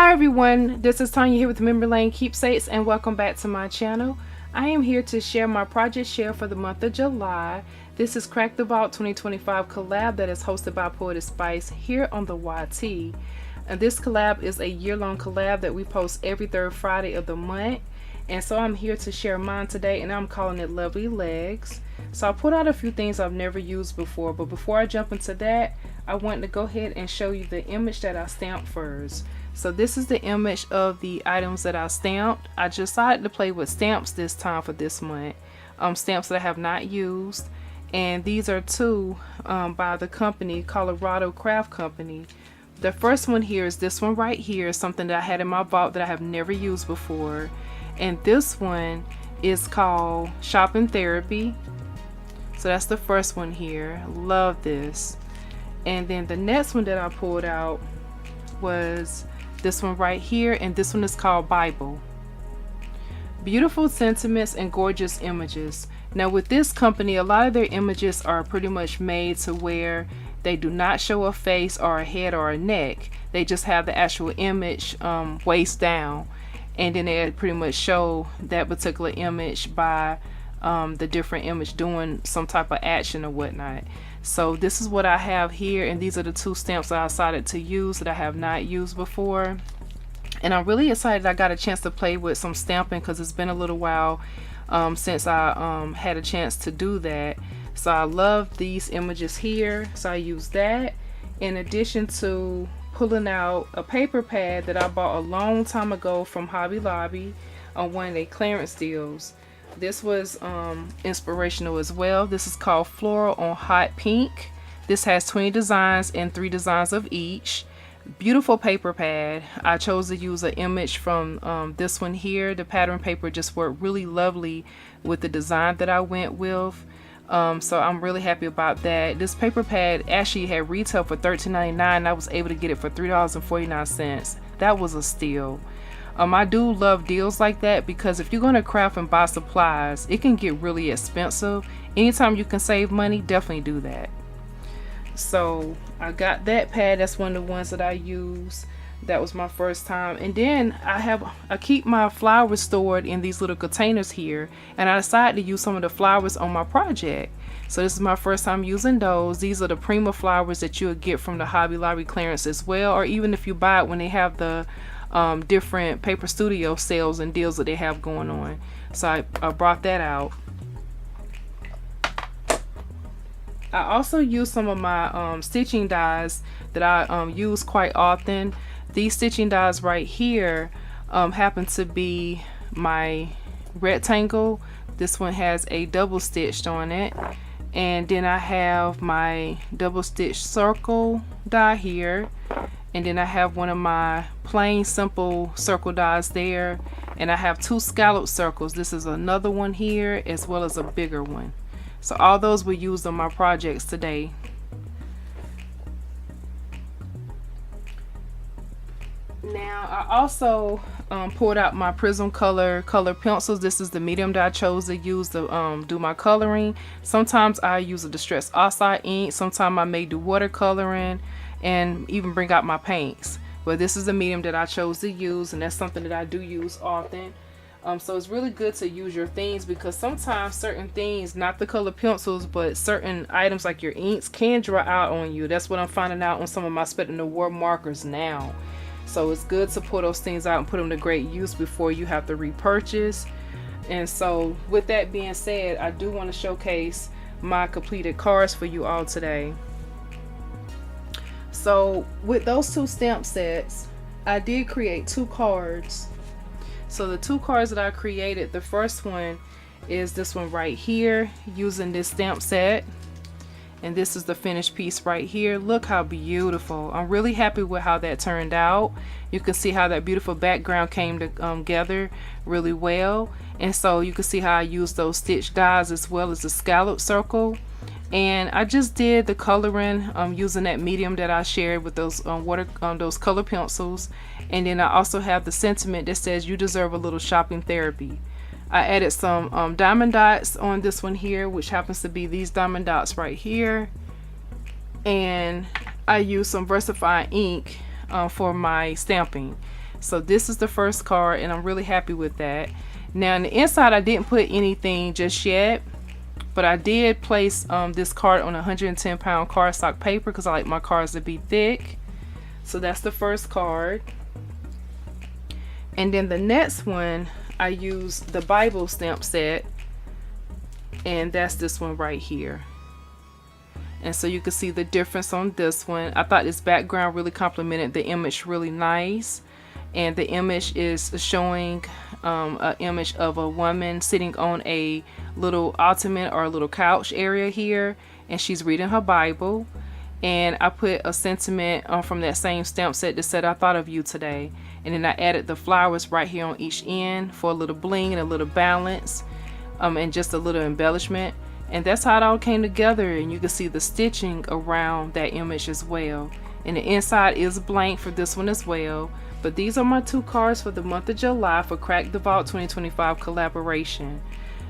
Hi everyone, this is Tanya here with Memory Lane Keepsakes and welcome back to my channel. I am here to share my project share for the month of July. This is Crack the Vault 2025 collab that is hosted by Poetspice here on the YT. And this collab is a year-long collab that we post every third Friday of the month. And so I'm here to share mine today and I'm calling it Lovely Legs. So I put out a few things I've never used before, but before I jump into that, I want to go ahead and show you the image that I stamped first. So this is the image of the items that I stamped. I decided to play with stamps this time for this month. Stamps that I have not used. And these are two by the company, Colorado Craft Company. The first one here is this one right here, something that I had in my vault that I have never used before. And this one is called Shopping Therapy. So that's the first one here. Love this. And then the next one that I pulled out was this one right here, and this one is called Bible. Beautiful sentiments and gorgeous images. Now with this company, a lot of their images are pretty much made to where they do not show a face or a head or a neck. They just have the actual image waist down, and then they pretty much show that particular image by the different image doing some type of action or whatnot. So this is what I have here, and these are the two stamps that I decided to use that I have not used before. And I'm really excited I got a chance to play with some stamping because it's been a little while since I had a chance to do that. So I love these images here, so I use that in addition to pulling out a paper pad that I bought a long time ago from Hobby Lobby on one of their clearance deals. This was inspirational as well. This is called Floral on Hot Pink. This has 20 designs and 3 designs of each. Beautiful paper pad. I chose to use an image from this one here. The pattern paper just worked really lovely with the design that I went with. So I'm really happy about that. This paper pad actually had retail for $13.99. I was able to get it for $3.49. That was a steal. I do love deals like that because if you're going to craft and buy supplies, it can get really expensive. Anytime you can save money, definitely do that. So I got that pad. That's one of the ones that I use. That was my first time. And then I keep my flowers stored in these little containers here, and I decided to use some of the flowers on my project. So this is my first time using those. These are the Prima flowers that you'll get from the Hobby Lobby clearance as well, or even if you buy it when they have the different Paper Studio sales and deals that they have going on. So I brought that out. I also use some of my stitching dies that I use quite often. These stitching dies right here happen to be my rectangle. This one has a double stitched on it, and then I have my double stitched circle die here, and then I have one of my plain simple circle dies there, and I have 2 scallop circles. This is another one here as well as a bigger one. So all those were used on my projects today. Now I also pulled out my Prism color pencils. This is the medium that I chose to use to do my coloring. Sometimes I use a distressed oxide ink, sometimes I may do watercoloring and even bring out my paints. But this is the medium that I chose to use, and that's something that I do use often. So it's really good to use your things because sometimes certain things, not the color pencils, but certain items like your inks can dry out on you. That's what I'm finding out on some of my Spent in the War markers now. So it's good to pull those things out and put them to great use before you have to repurchase. And so with that being said, I do want to showcase my completed cards for you all today. So with those 2 stamp sets, I did create 2 cards. So the 2 cards that I created, the first one is this one right here using this stamp set. And this is the finished piece right here. Look how beautiful. I'm really happy with how that turned out. You can see how that beautiful background came together really well. And so you can see how I used those stitch dies as well as the scallop circle. And I just did the coloring using that medium that I shared with those those color pencils. And then I also have the sentiment that says you deserve a little shopping therapy. I added some diamond dots on this one here, which happens to be these diamond dots right here. And I used some VersaFine ink for my stamping. So this is the first card, and I'm really happy with that. Now, on the inside, I didn't put anything just yet, but I did place this card on 110-pound cardstock paper because I like my cards to be thick. So that's the first card. And then the next one, I used the Bible stamp set, and that's this one right here. And so you can see the difference on this one. I thought this background really complemented the image really nice. And the image is showing an image of a woman sitting on a little ottoman or a little couch area here, and she's reading her Bible. And I put a sentiment from that same stamp set that said, "I thought of you today." And then I added the flowers right here on each end for a little bling and a little balance, and just a little embellishment. And that's how it all came together. And you can see the stitching around that image as well. And the inside is blank for this one as well. But these are my 2 cards for the month of July for Crack the Vault 2025 collaboration.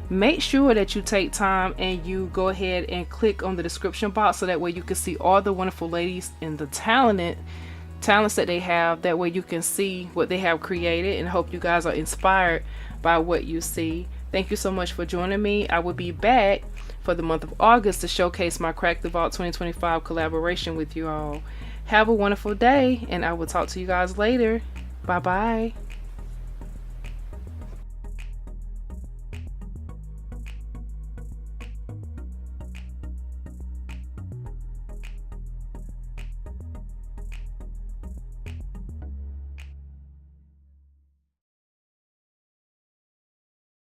Make sure that you take time and you go ahead and click on the description box so that way you can see all the wonderful ladies and the talents that they have. That way you can see what they have created, and hope you guys are inspired by what you see. Thank you so much for joining me. I will be back for the month of August to showcase my Crack the Vault 2025 collaboration with you all. Have a wonderful day, and I will talk to you guys later. Bye bye.